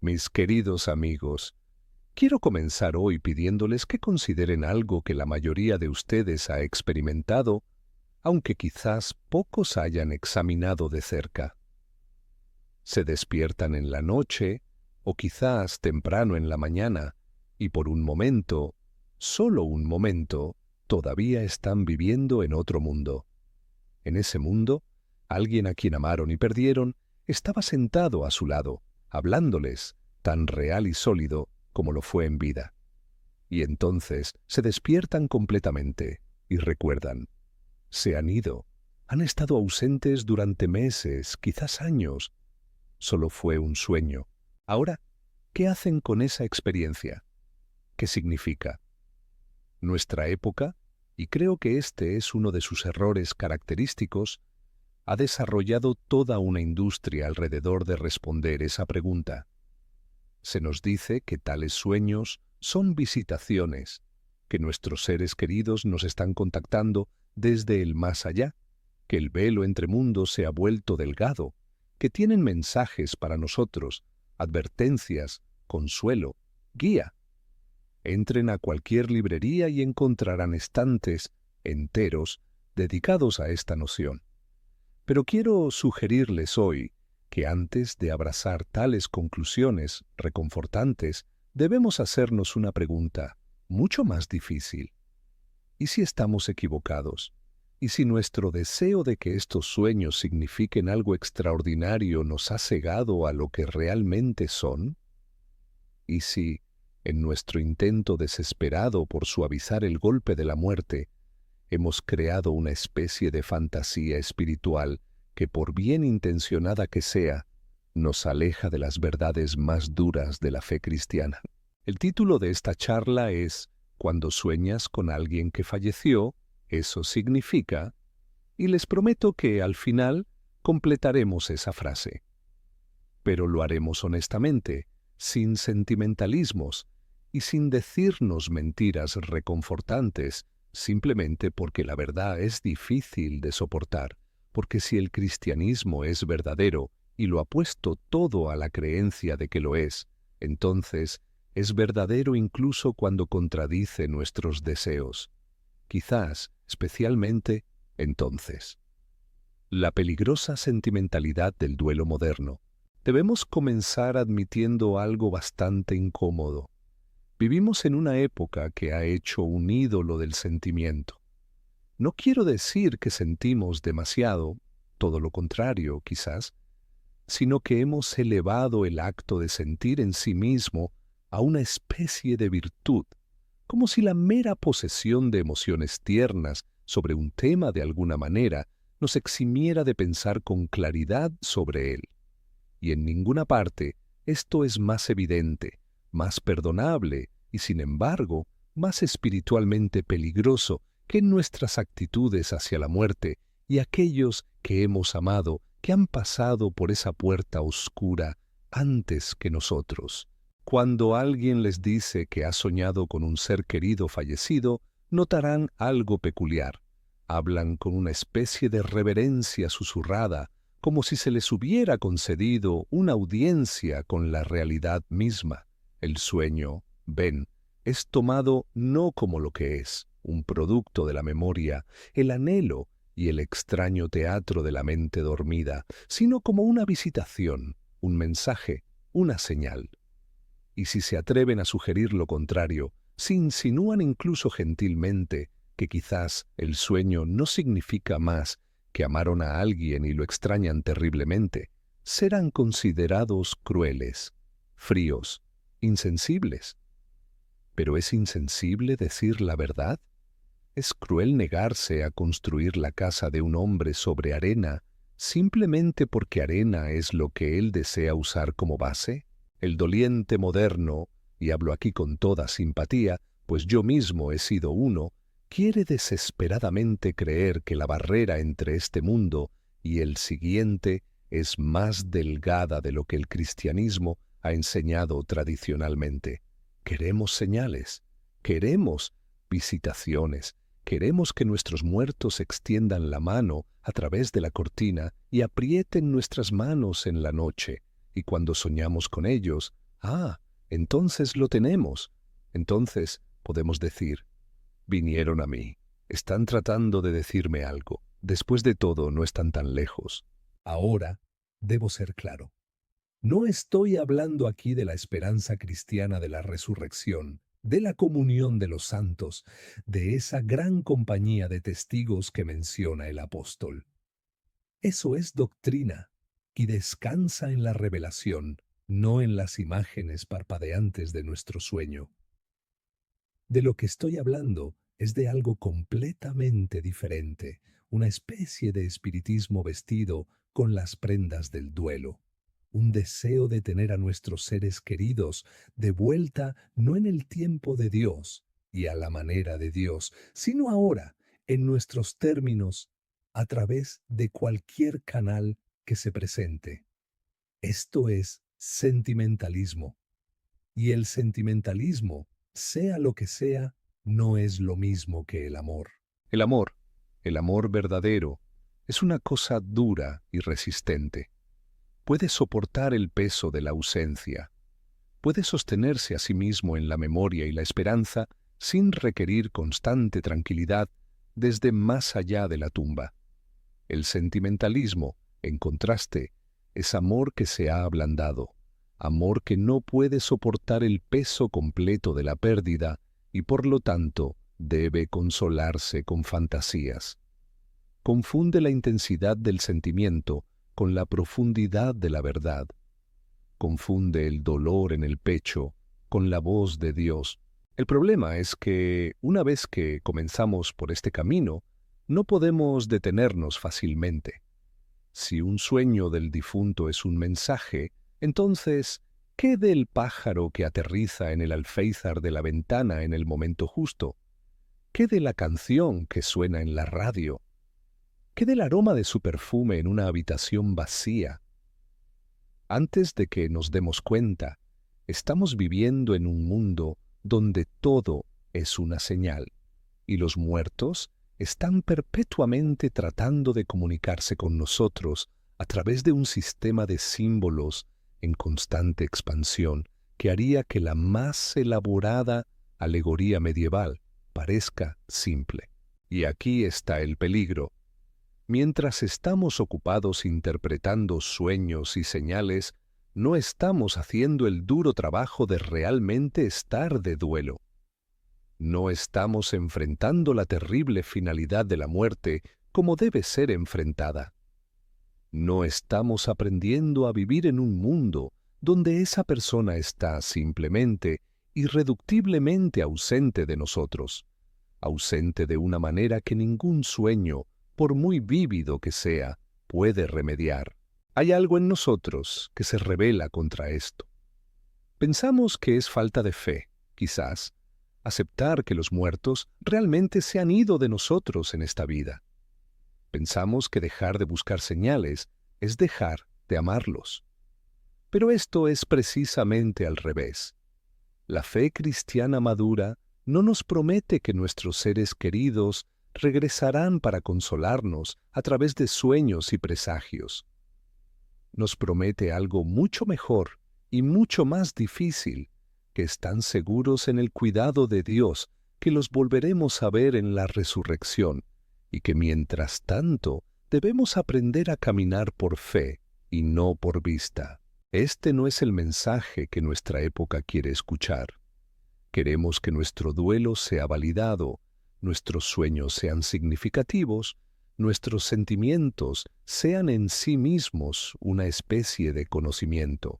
Mis queridos amigos, quiero comenzar hoy pidiéndoles que consideren algo que la mayoría de ustedes ha experimentado, aunque quizás pocos hayan examinado de cerca. Se despiertan en la noche, o quizás temprano en la mañana, y por un momento, solo un momento, todavía están viviendo en otro mundo. En ese mundo, alguien a quien amaron y perdieron estaba sentado a su lado, hablándoles, tan real y sólido como lo fue en vida. Y entonces se despiertan completamente y recuerdan. Se han ido, han estado ausentes durante meses, quizás años. Solo fue un sueño. Ahora, ¿qué hacen con esa experiencia? ¿Qué significa? Nuestra época, y creo que este es uno de sus errores característicos, ha desarrollado toda una industria alrededor de responder esa pregunta. Se nos dice que tales sueños son visitaciones, que nuestros seres queridos nos están contactando desde el más allá, que el velo entre mundos se ha vuelto delgado, que tienen mensajes para nosotros, advertencias, consuelo, guía. Entren a cualquier librería y encontrarán estantes enteros dedicados a esta noción. Pero quiero sugerirles hoy que antes de abrazar tales conclusiones reconfortantes, debemos hacernos una pregunta mucho más difícil. ¿Y si estamos equivocados? ¿Y si nuestro deseo de que estos sueños signifiquen algo extraordinario nos ha cegado a lo que realmente son? ¿Y si, en nuestro intento desesperado por suavizar el golpe de la muerte, hemos creado una especie de fantasía espiritual que, por bien intencionada que sea, nos aleja de las verdades más duras de la fe cristiana? El título de esta charla es Cuando sueñas con alguien que falleció, eso significa, y les prometo que al final completaremos esa frase. Pero lo haremos honestamente, sin sentimentalismos y sin decirnos mentiras reconfortantes, simplemente porque la verdad es difícil de soportar, porque si el cristianismo es verdadero y lo ha puesto todo a la creencia de que lo es, entonces es verdadero incluso cuando contradice nuestros deseos. Quizás, especialmente, entonces. La peligrosa sentimentalidad del duelo moderno. Debemos comenzar admitiendo algo bastante incómodo. Vivimos en una época que ha hecho un ídolo del sentimiento. No quiero decir que sentimos demasiado, todo lo contrario, quizás, sino que hemos elevado el acto de sentir en sí mismo a una especie de virtud, como si la mera posesión de emociones tiernas sobre un tema de alguna manera nos eximiera de pensar con claridad sobre él. Y en ninguna parte esto es más evidente, más perdonable y, sin embargo, más espiritualmente peligroso que en nuestras actitudes hacia la muerte y aquellos que hemos amado, que han pasado por esa puerta oscura antes que nosotros. Cuando alguien les dice que ha soñado con un ser querido fallecido, notarán algo peculiar. Hablan con una especie de reverencia susurrada, como si se les hubiera concedido una audiencia con la realidad misma. El sueño, ven, es tomado no como lo que es, un producto de la memoria, el anhelo y el extraño teatro de la mente dormida, sino como una visitación, un mensaje, una señal. Y si se atreven a sugerir lo contrario, si insinúan incluso gentilmente que quizás el sueño no significa más que amaron a alguien y lo extrañan terriblemente, serán considerados crueles, fríos, insensibles. ¿Pero es insensible decir la verdad? ¿Es cruel negarse a construir la casa de un hombre sobre arena simplemente porque arena es lo que él desea usar como base? El doliente moderno, y hablo aquí con toda simpatía, pues yo mismo he sido uno, quiere desesperadamente creer que la barrera entre este mundo y el siguiente es más delgada de lo que el cristianismo ha enseñado tradicionalmente. Queremos señales, queremos visitaciones, queremos que nuestros muertos extiendan la mano a través de la cortina y aprieten nuestras manos en la noche, y cuando soñamos con ellos, Ah, entonces lo tenemos. Entonces podemos decir, vinieron a mí. Están tratando de decirme algo. Después de todo, no están tan lejos. Ahora, debo ser claro. No estoy hablando aquí de la esperanza cristiana de la resurrección, de la comunión de los santos, de esa gran compañía de testigos que menciona el apóstol. Eso es doctrina y descansa en la revelación, no en las imágenes parpadeantes de nuestro sueño. De lo que estoy hablando es de algo completamente diferente, una especie de espiritismo vestido con las prendas del duelo, un deseo de tener a nuestros seres queridos de vuelta no en el tiempo de Dios y a la manera de Dios, sino ahora, en nuestros términos, a través de cualquier canal que se presente. Esto es sentimentalismo. Y el sentimentalismo, sea lo que sea, no es lo mismo que el amor. El amor verdadero, es una cosa dura y resistente. Puede soportar el peso de la ausencia. Puede sostenerse a sí mismo en la memoria y la esperanza sin requerir constante tranquilidad desde más allá de la tumba. El sentimentalismo, en contraste, es amor que se ha ablandado, amor que no puede soportar el peso completo de la pérdida y por lo tanto debe consolarse con fantasías. Confunde la intensidad del sentimiento con la profundidad de la verdad. Confunde el dolor en el pecho con la voz de Dios. El problema es que, una vez que comenzamos por este camino, no podemos detenernos fácilmente. Si un sueño del difunto es un mensaje, entonces, ¿qué del pájaro que aterriza en el alféizar de la ventana en el momento justo? ¿Qué de la canción que suena en la radio? ¿Qué del aroma de su perfume en una habitación vacía? Antes de que nos demos cuenta, estamos viviendo en un mundo donde todo es una señal, y los muertos están perpetuamente tratando de comunicarse con nosotros a través de un sistema de símbolos en constante expansión que haría que la más elaborada alegoría medieval parezca simple. Y aquí está el peligro. Mientras estamos ocupados interpretando sueños y señales, no estamos haciendo el duro trabajo de realmente estar de duelo. No estamos enfrentando la terrible finalidad de la muerte como debe ser enfrentada. No estamos aprendiendo a vivir en un mundo donde esa persona está simplemente, irreductiblemente ausente de nosotros, ausente de una manera que ningún sueño, por muy vívido que sea, puede remediar. Hay algo en nosotros que se rebela contra esto. Pensamos que es falta de fe, quizás, aceptar que los muertos realmente se han ido de nosotros en esta vida. Pensamos que dejar de buscar señales es dejar de amarlos. Pero esto es precisamente al revés. La fe cristiana madura no nos promete que nuestros seres queridos regresarán para consolarnos a través de sueños y presagios. Nos promete algo mucho mejor y mucho más difícil, que están seguros en el cuidado de Dios, que los volveremos a ver en la resurrección, y que mientras tanto debemos aprender a caminar por fe y no por vista. Este no es el mensaje que nuestra época quiere escuchar. Queremos que nuestro duelo sea validado, nuestros sueños sean significativos, nuestros sentimientos sean en sí mismos una especie de conocimiento.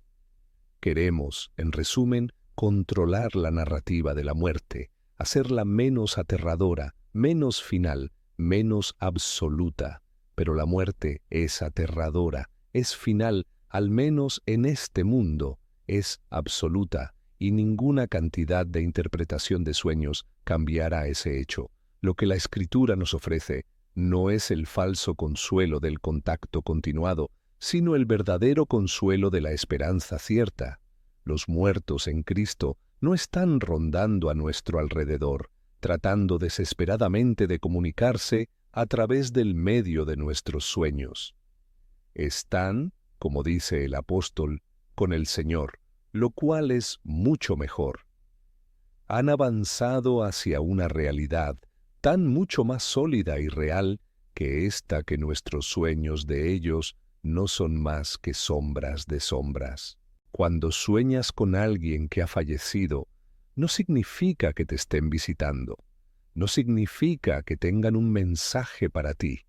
Queremos, en resumen, controlar la narrativa de la muerte, hacerla menos aterradora, menos final, menos absoluta. Pero la muerte es aterradora, es final, al menos en este mundo, es absoluta, y ninguna cantidad de interpretación de sueños cambiará ese hecho. Lo que la Escritura nos ofrece no es el falso consuelo del contacto continuado, sino el verdadero consuelo de la esperanza cierta. Los muertos en Cristo no están rondando a nuestro alrededor, tratando desesperadamente de comunicarse a través del medio de nuestros sueños. Están, como dice el apóstol, con el Señor, lo cual es mucho mejor. Han avanzado hacia una realidad tan mucho más sólida y real que esta que nuestros sueños de ellos no son más que sombras de sombras. Cuando sueñas con alguien que ha fallecido, no significa que te estén visitando, no significa que tengan un mensaje para ti,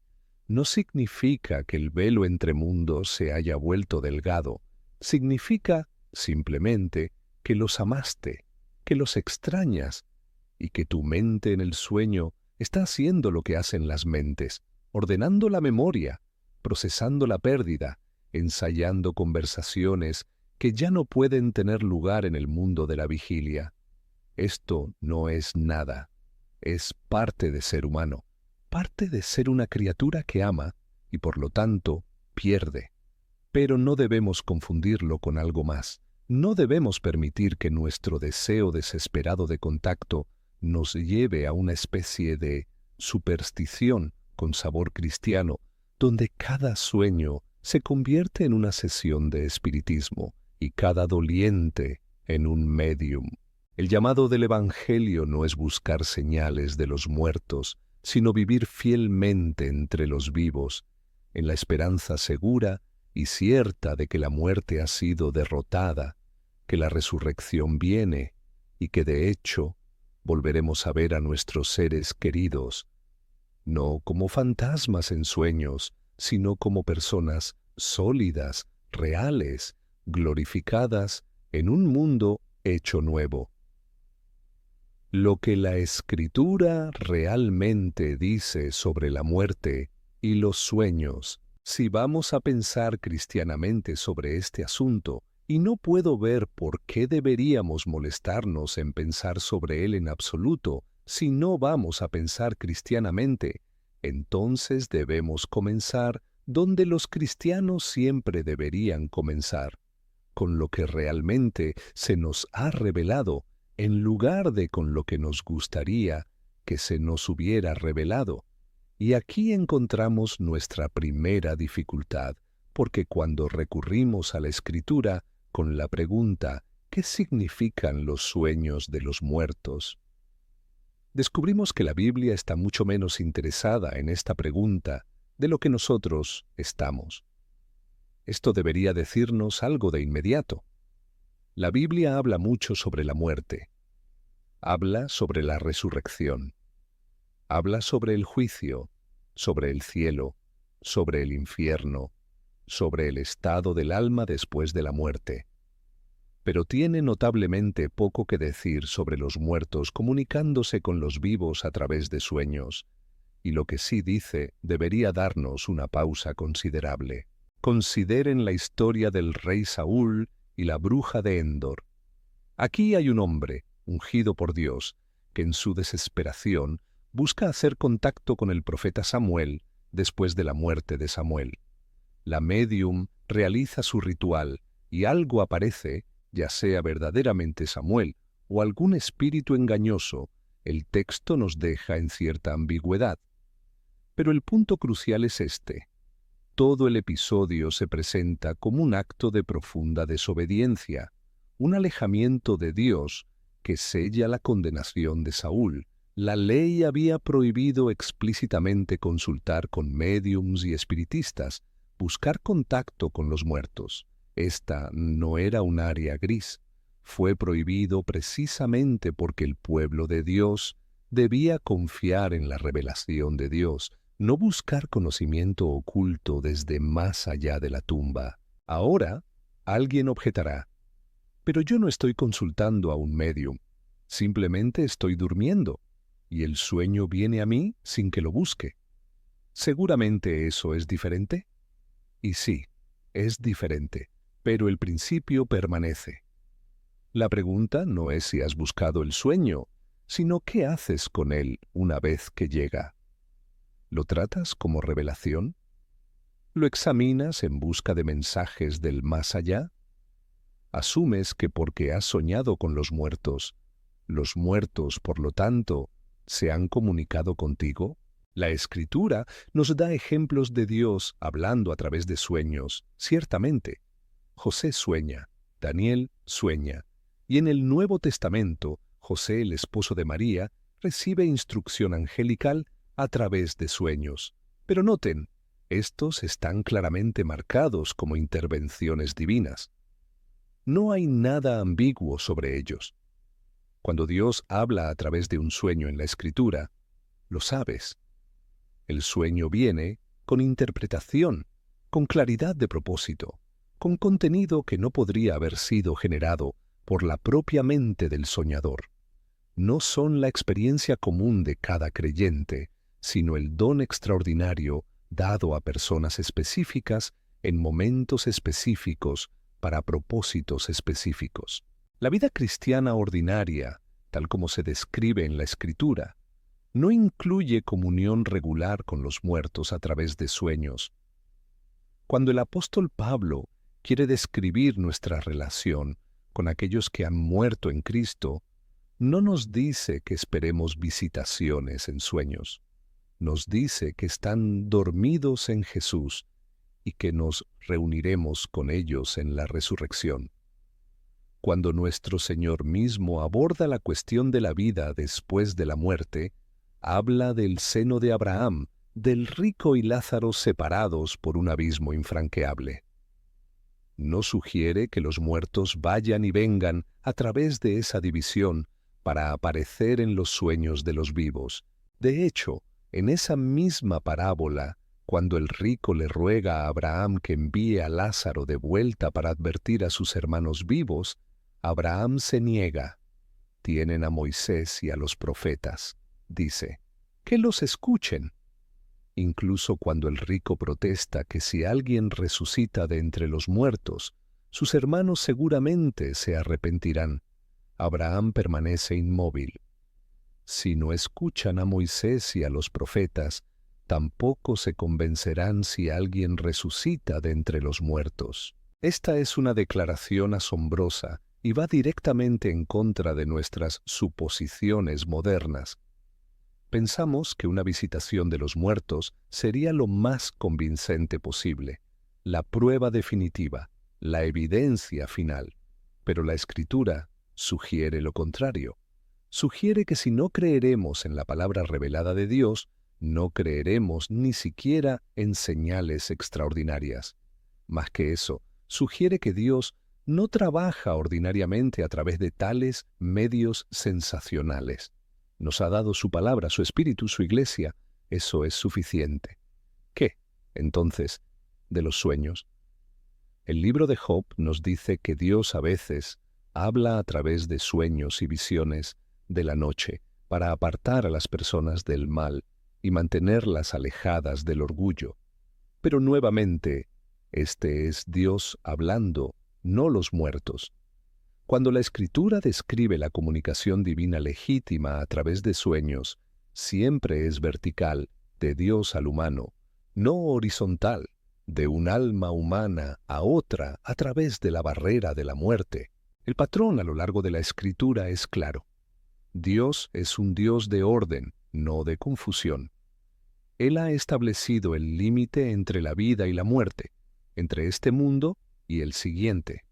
no significa que el velo entre mundos se haya vuelto delgado, significa simplemente que los amaste, que los extrañas y que tu mente en el sueño está haciendo lo que hacen las mentes, ordenando la memoria, procesando la pérdida, ensayando conversaciones que ya no pueden tener lugar en el mundo de la vigilia. Esto no es nada, es parte de ser humano, parte de ser una criatura que ama y por lo tanto pierde. Pero no debemos confundirlo con algo más. No debemos permitir que nuestro deseo desesperado de contacto nos lleve a una especie de superstición con sabor cristiano, donde cada sueño se convierte en una sesión de espiritismo y cada doliente en un medium. El llamado del Evangelio no es buscar señales de los muertos, sino vivir fielmente entre los vivos, en la esperanza segura y cierta de que la muerte ha sido derrotada, que la resurrección viene y que de hecho volveremos a ver a nuestros seres queridos, no como fantasmas en sueños, sino como personas sólidas, reales, glorificadas en un mundo hecho nuevo. Lo que la Escritura realmente dice sobre la muerte y los sueños. Si vamos a pensar cristianamente sobre este asunto, y no puedo ver por qué deberíamos molestarnos en pensar sobre él en absoluto, si no vamos a pensar cristianamente, entonces debemos comenzar donde los cristianos siempre deberían comenzar, con lo que realmente se nos ha revelado, en lugar de con lo que nos gustaría que se nos hubiera revelado. Y aquí encontramos nuestra primera dificultad, porque cuando recurrimos a la Escritura con la pregunta ¿qué significan los sueños de los muertos?, descubrimos que la Biblia está mucho menos interesada en esta pregunta de lo que nosotros estamos. Esto debería decirnos algo de inmediato. La Biblia habla mucho sobre la muerte, habla sobre la resurrección, habla sobre el juicio, sobre el cielo, sobre el infierno, sobre el estado del alma después de la muerte. Pero tiene notablemente poco que decir sobre los muertos comunicándose con los vivos a través de sueños, y lo que sí dice debería darnos una pausa considerable. Consideren la historia del rey Saúl y la bruja de Endor. Aquí hay un hombre, ungido por Dios, que en su desesperación busca hacer contacto con el profeta Samuel después de la muerte de Samuel. La médium realiza su ritual y algo aparece, ya sea verdaderamente Samuel o algún espíritu engañoso. El texto nos deja en cierta ambigüedad. Pero el punto crucial es este. Todo el episodio se presenta como un acto de profunda desobediencia, un alejamiento de Dios que sella la condenación de Saúl. La ley había prohibido explícitamente consultar con médiums y espiritistas, buscar contacto con los muertos. Esta no era un área gris. Fue prohibido precisamente porque el pueblo de Dios debía confiar en la revelación de Dios, no buscar conocimiento oculto desde más allá de la tumba. Ahora, alguien objetará, pero yo no estoy consultando a un médium, simplemente estoy durmiendo, y el sueño viene a mí sin que lo busque. ¿Seguramente eso es diferente? Y sí, es diferente, pero el principio permanece. La pregunta no es si has buscado el sueño, sino qué haces con él una vez que llega. ¿Lo tratas como revelación? ¿Lo examinas en busca de mensajes del más allá? ¿Asumes que porque has soñado con los muertos, por lo tanto, se han comunicado contigo? La Escritura nos da ejemplos de Dios hablando a través de sueños, ciertamente. José sueña, Daniel, sueña, y en el Nuevo Testamento, José, el esposo de María, recibe instrucción angelical a través de sueños. Pero noten, estos están claramente marcados como intervenciones divinas. No hay nada ambiguo sobre ellos. Cuando Dios habla a través de un sueño en la Escritura, lo sabes. El sueño viene con interpretación, con claridad de propósito, con contenido que no podría haber sido generado por la propia mente del soñador. No son la experiencia común de cada creyente, sino el don extraordinario dado a personas específicas en momentos específicos para propósitos específicos. La vida cristiana ordinaria, tal como se describe en la Escritura, no incluye comunión regular con los muertos a través de sueños. Cuando el apóstol Pablo quiere describir nuestra relación con aquellos que han muerto en Cristo, no nos dice que esperemos visitaciones en sueños. Nos dice que están dormidos en Jesús y que nos reuniremos con ellos en la resurrección. Cuando nuestro Señor mismo aborda la cuestión de la vida después de la muerte, habla del seno de Abraham, del rico y Lázaro separados por un abismo infranqueable. No sugiere que los muertos vayan y vengan a través de esa división para aparecer en los sueños de los vivos. De hecho, en esa misma parábola, cuando el rico le ruega a Abraham que envíe a Lázaro de vuelta para advertir a sus hermanos vivos, Abraham se niega. Tienen a Moisés y a los profetas, dice, que los escuchen. Incluso cuando el rico protesta que si alguien resucita de entre los muertos, sus hermanos seguramente se arrepentirán, Abraham permanece inmóvil. Si no escuchan a Moisés y a los profetas, tampoco se convencerán si alguien resucita de entre los muertos. Esta es una declaración asombrosa y va directamente en contra de nuestras suposiciones modernas. Pensamos que una visitación de los muertos sería lo más convincente posible, la prueba definitiva, la evidencia final. Pero la Escritura sugiere lo contrario. Sugiere que si no creeremos en la palabra revelada de Dios, no creeremos ni siquiera en señales extraordinarias. Más que eso, sugiere que Dios no trabaja ordinariamente a través de tales medios sensacionales. Nos ha dado su palabra, su espíritu, su iglesia. Eso es suficiente. ¿Qué, entonces, de los sueños? El libro de Job nos dice que Dios a veces habla a través de sueños y visiones de la noche para apartar a las personas del mal y mantenerlas alejadas del orgullo. Pero nuevamente, este es Dios hablando, no los muertos. Cuando la Escritura describe la comunicación divina legítima a través de sueños, siempre es vertical, de Dios al humano, no horizontal, de un alma humana a otra a través de la barrera de la muerte. El patrón a lo largo de la Escritura es claro. Dios es un Dios de orden, no de confusión. Él ha establecido el límite entre la vida y la muerte, entre este mundo y el siguiente.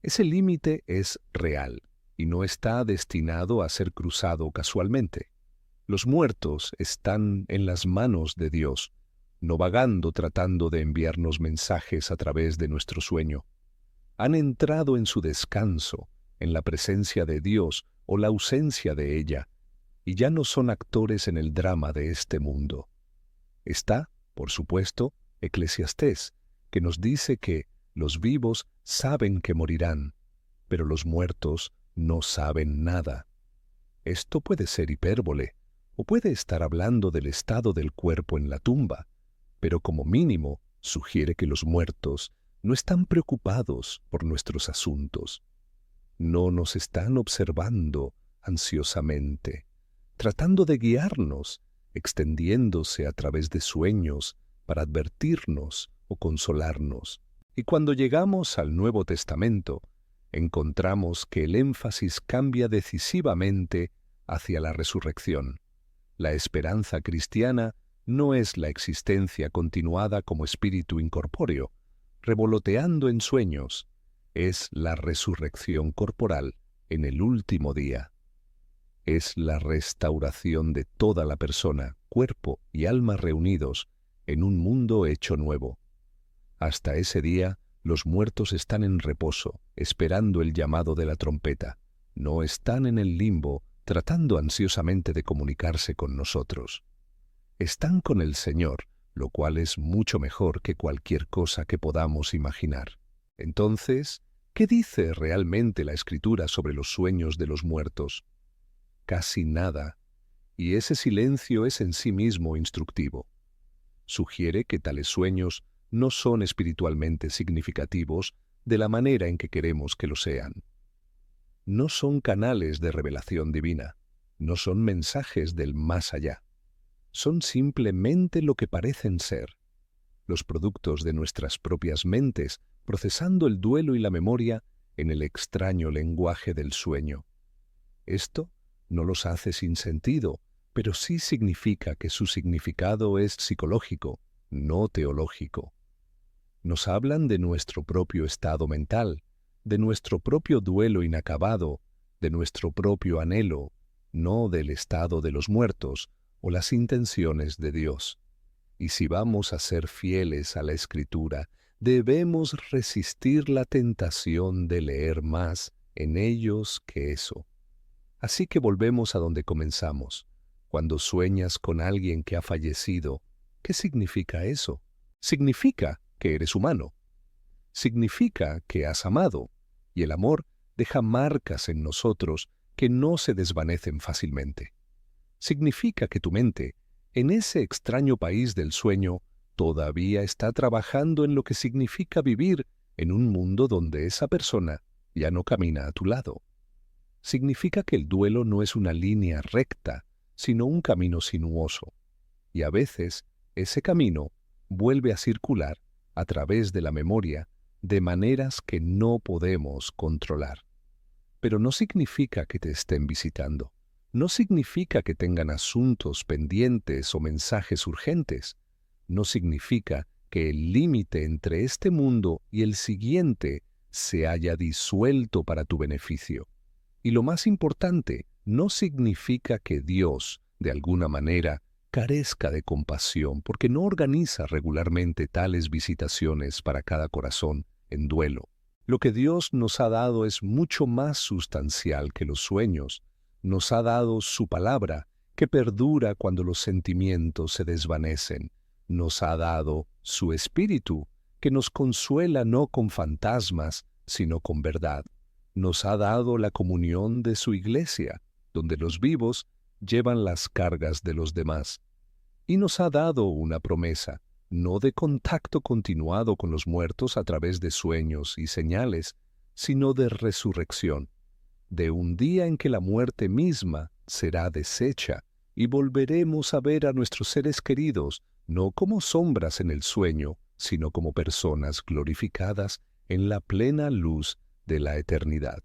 Ese límite es real y no está destinado a ser cruzado casualmente. Los muertos están en las manos de Dios, no vagando tratando de enviarnos mensajes a través de nuestro sueño. Han entrado en su descanso, en la presencia de Dios o la ausencia de ella, y ya no son actores en el drama de este mundo. Está, por supuesto, Eclesiastés, que nos dice que los vivos saben que morirán, pero los muertos no saben nada. Esto puede ser hipérbole, o puede estar hablando del estado del cuerpo en la tumba, pero como mínimo sugiere que los muertos no están preocupados por nuestros asuntos. No nos están observando ansiosamente, tratando de guiarnos, extendiéndose a través de sueños para advertirnos o consolarnos. Y cuando llegamos al Nuevo Testamento, encontramos que el énfasis cambia decisivamente hacia la resurrección. La esperanza cristiana no es la existencia continuada como espíritu incorpóreo, revoloteando en sueños. Es la resurrección corporal en el último día. Es la restauración de toda la persona, cuerpo y alma reunidos en un mundo hecho nuevo. Hasta ese día, los muertos están en reposo, esperando el llamado de la trompeta. No están en el limbo, tratando ansiosamente de comunicarse con nosotros. Están con el Señor, lo cual es mucho mejor que cualquier cosa que podamos imaginar. Entonces, ¿qué dice realmente la Escritura sobre los sueños de los muertos? Casi nada, y ese silencio es en sí mismo instructivo. Sugiere que tales sueños no son espiritualmente significativos de la manera en que queremos que lo sean. No son canales de revelación divina, no son mensajes del más allá. Son simplemente lo que parecen ser, los productos de nuestras propias mentes procesando el duelo y la memoria en el extraño lenguaje del sueño. Esto no los hace sin sentido, pero sí significa que su significado es psicológico, no teológico. Nos hablan de nuestro propio estado mental, de nuestro propio duelo inacabado, de nuestro propio anhelo, no del estado de los muertos o las intenciones de Dios. Y si vamos a ser fieles a la Escritura, debemos resistir la tentación de leer más en ellos que eso. Así que volvemos a donde comenzamos. Cuando sueñas con alguien que ha fallecido, ¿qué significa eso? Significa que eres humano. Significa que has amado, y el amor deja marcas en nosotros que no se desvanecen fácilmente. Significa que tu mente, en ese extraño país del sueño, todavía está trabajando en lo que significa vivir en un mundo donde esa persona ya no camina a tu lado. Significa que el duelo no es una línea recta, sino un camino sinuoso, y a veces ese camino vuelve a circular a través de la memoria de maneras que no podemos controlar. Pero no significa que te estén visitando. No significa que tengan asuntos pendientes o mensajes urgentes. No significa que el límite entre este mundo y el siguiente se haya disuelto para tu beneficio. Y lo más importante, no significa que Dios, de alguna manera, carezca de compasión porque no organiza regularmente tales visitaciones para cada corazón en duelo. Lo que Dios nos ha dado es mucho más sustancial que los sueños. Nos ha dado su palabra, que perdura cuando los sentimientos se desvanecen. Nos ha dado su espíritu, que nos consuela no con fantasmas, sino con verdad. Nos ha dado la comunión de su iglesia, donde los vivos llevan las cargas de los demás. Y nos ha dado una promesa, no de contacto continuado con los muertos a través de sueños y señales, sino de resurrección, de un día en que la muerte misma será deshecha y volveremos a ver a nuestros seres queridos no como sombras en el sueño, sino como personas glorificadas en la plena luz de la eternidad.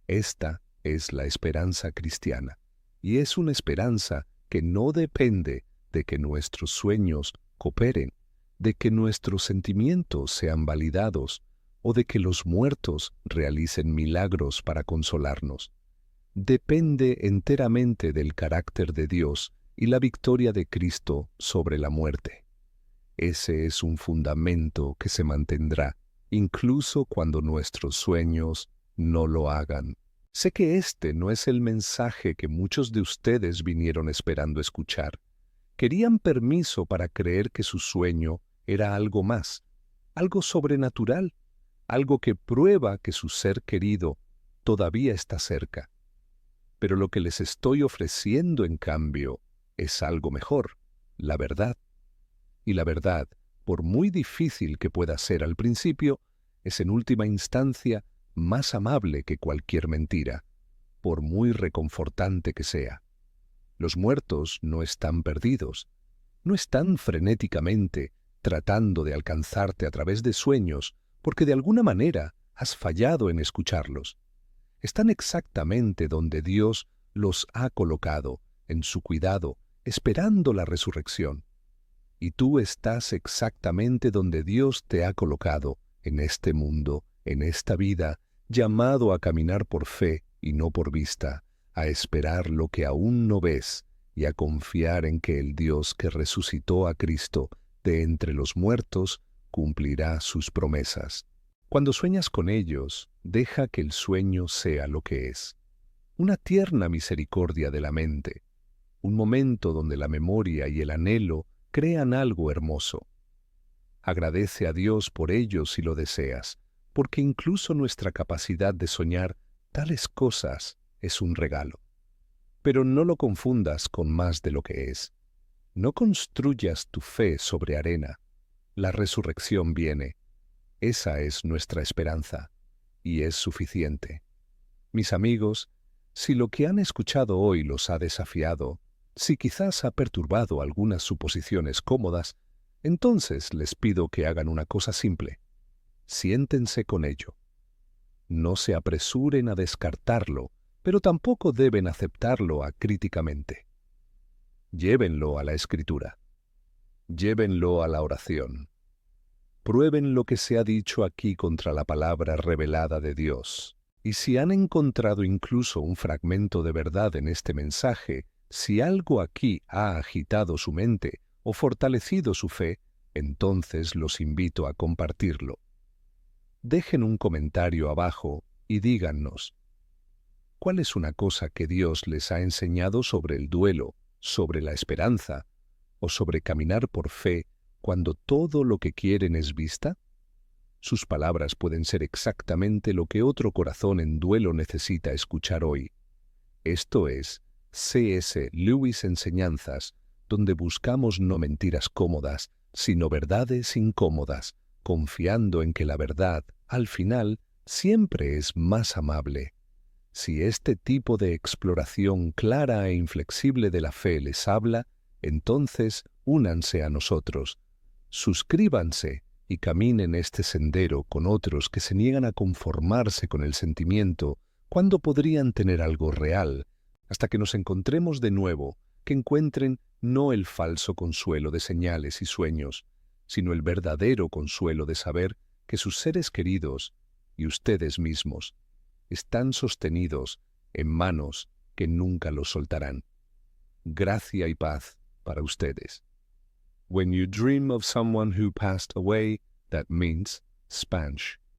Esta es la esperanza cristiana, y es una esperanza que no depende de que nuestros sueños cooperen, de que nuestros sentimientos sean validados o de que los muertos realicen milagros para consolarnos. Depende enteramente del carácter de Dios y la victoria de Cristo sobre la muerte. Ese es un fundamento que se mantendrá, incluso cuando nuestros sueños no lo hagan. Sé que este no es el mensaje que muchos de ustedes vinieron esperando escuchar. Querían permiso para creer que su sueño era algo más, algo sobrenatural, algo que prueba que su ser querido todavía está cerca. Pero lo que les estoy ofreciendo, en cambio, es algo mejor, la verdad. Y la verdad, por muy difícil que pueda ser al principio, es en última instancia más amable que cualquier mentira, por muy reconfortante que sea. Los muertos no están perdidos, no están frenéticamente tratando de alcanzarte a través de sueños porque de alguna manera has fallado en escucharlos. Están exactamente donde Dios los ha colocado, en su cuidado, esperando la resurrección. Y tú estás exactamente donde Dios te ha colocado, en este mundo, en esta vida, llamado a caminar por fe y no por vista, a esperar lo que aún no ves y a confiar en que el Dios que resucitó a Cristo de entre los muertos cumplirá sus promesas. Cuando sueñas con ellos, deja que el sueño sea lo que es. Una tierna misericordia de la mente, un momento donde la memoria y el anhelo crean algo hermoso. Agradece a Dios por ello si lo deseas, porque incluso nuestra capacidad de soñar tales cosas es un regalo. Pero no lo confundas con más de lo que es. No construyas tu fe sobre arena. La resurrección viene. Esa es nuestra esperanza, y es suficiente. Mis amigos, si lo que han escuchado hoy los ha desafiado, si quizás ha perturbado algunas suposiciones cómodas, entonces les pido que hagan una cosa simple. Siéntense con ello. No se apresuren a descartarlo, pero tampoco deben aceptarlo acríticamente. Llévenlo a la Escritura. Llévenlo a la oración. Prueben lo que se ha dicho aquí contra la palabra revelada de Dios. Y si han encontrado incluso un fragmento de verdad en este mensaje, si algo aquí ha agitado su mente o fortalecido su fe, entonces los invito a compartirlo. Dejen un comentario abajo y díganos, ¿cuál es una cosa que Dios les ha enseñado sobre el duelo, sobre la esperanza o sobre caminar por fe cuando todo lo que quieren es vista? Sus palabras pueden ser exactamente lo que otro corazón en duelo necesita escuchar hoy. Esto es C.S. Lewis Enseñanzas, donde buscamos no mentiras cómodas, sino verdades incómodas, confiando en que la verdad, al final, siempre es más amable. Si este tipo de exploración clara e inflexible de la fe les habla, entonces únanse a nosotros. Suscríbanse y caminen este sendero con otros que se niegan a conformarse con el sentimiento cuando podrían tener algo real, hasta que nos encontremos de nuevo, que encuentren no el falso consuelo de señales y sueños, sino el verdadero consuelo de saber que sus seres queridos y ustedes mismos están sostenidos en manos que nunca los soltarán. Gracia y paz para ustedes. When you dream of someone who passed away, that means Spanish.